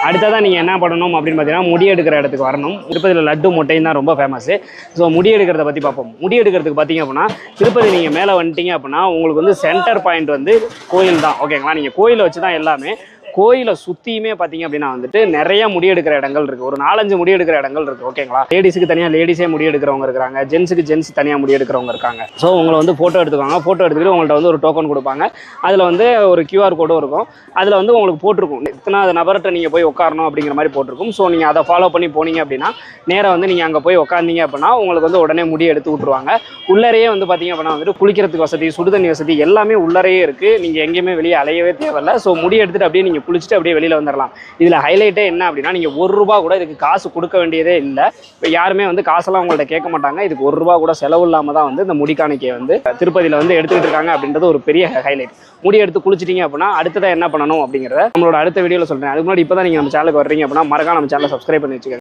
அடுத்ததான் நீங்கள் என்ன பண்ணணும் அப்படின்னு பார்த்தீங்கன்னா முடி எடுக்கிற இடத்துக்கு வரணும். திருப்பதியில் லட்டு மொட்டையும் தான் ரொம்ப ஃபேமஸ். ஸோ முடி எடுக்கிறத பற்றி பார்ப்போம். முடி எடுக்கிறதுக்கு பார்த்தீங்க அப்படின்னா திருப்பதி நீங்கள் மேலே வந்துட்டீங்க அப்படின்னா உங்களுக்கு வந்து சென்டர் பாயிண்ட் வந்து கோயில் தான். ஓகேங்களா, நீங்கள் கோயிலை வச்சு தான் எல்லாமே. கோயிலை சுற்றியுமே பார்த்தீங்க அப்படின்னா வந்துட்டு நிறைய முடி எடுக்கிற இடங்கள் இருக்குது. ஒரு 4-5 முடி எடுக்கிற இடங்கள் இருக்குது. ஓகேங்களா, லேடிஸுக்கு தனியாக லேடிஸே முடி எடுக்கிறவங்க இருக்கிறாங்க, ஜென்ஸுக்கு ஜென்ஸ் தனியாக முடி எடுக்கிறவங்க இருக்காங்க. ஸோ உங்களை வந்து ஃபோட்டோ எடுத்துக்காங்க. ஃபோட்டோ எடுத்துக்கிட்டு உங்கள்கிட்ட வந்து ஒரு டோக்கன் கொடுப்பாங்க. அதில் வந்து ஒரு QR கோடும் இருக்கும். அதில் வந்து உங்களுக்கு போட்டிருக்கும் இத்தனாவது நபர்கிட்ட நீங்கள் போய் உட்காரணும் அப்படிங்கிற மாதிரி போட்டிருக்கும். ஸோ நீங்கள் அதை ஃபாலோ பண்ணி போனீங்க அப்படின்னா நேராக வந்து நீங்கள் அங்கே போய் உட்காந்தீங்க அப்படின்னா உங்களுக்கு வந்து உடனே முடி எடுத்து விட்ருவாங்க. உள்ளரையே வந்து பார்த்தீங்க அப்படின்னா வந்துட்டு குளிக்கிறதுக்கு வசதி, சுடுதண்ணி வசதி எல்லாமே உள்ளரையே இருக்குது. நீங்கள் எங்கேயுமே வெளியே அலையவே தேவையில்லை. ஸோ முடி எடுத்துகிட்டு அப்படியே நீங்கள் குளிச்சுட்டு அப்படியே வெளியில் வந்துடலாம். இதில் ஹைலைட்டே என்ன அப்படின்னா நீங்கள் ₹1 கூட இதுக்கு காசு கொடுக்க வேண்டியதே இல்லை. இப்போ யாருமே வந்து காசெல்லாம் உங்கள்கிட்ட கேட்க மாட்டாங்க. இதுக்கு ₹1 கூட செலவு இல்லாமல் தான் வந்து இந்த முடிக்காணிக்கை வந்து திருப்பதியில் வந்து எடுத்துக்கிட்டு இருக்காங்க அப்படின்றது ஒரு பெரிய ஹைலைட். முடி எடுத்து குளிச்சிட்டிங்க அப்படின்னா அடுத்ததான் என்ன பண்ணணும் அப்படிங்கிறத நம்மளோட அடுத்த வீடியோவில் சொல்கிறேன். அதுக்கு முன்னாடி இப்போ தான் நீங்கள் நம்ம சேனலுக்கு வர்றீங்க அப்படின்னா மறக்காம நம்ம சேனலை சப்ஸ்கிரைப் பண்ணி வச்சுக்கோங்க.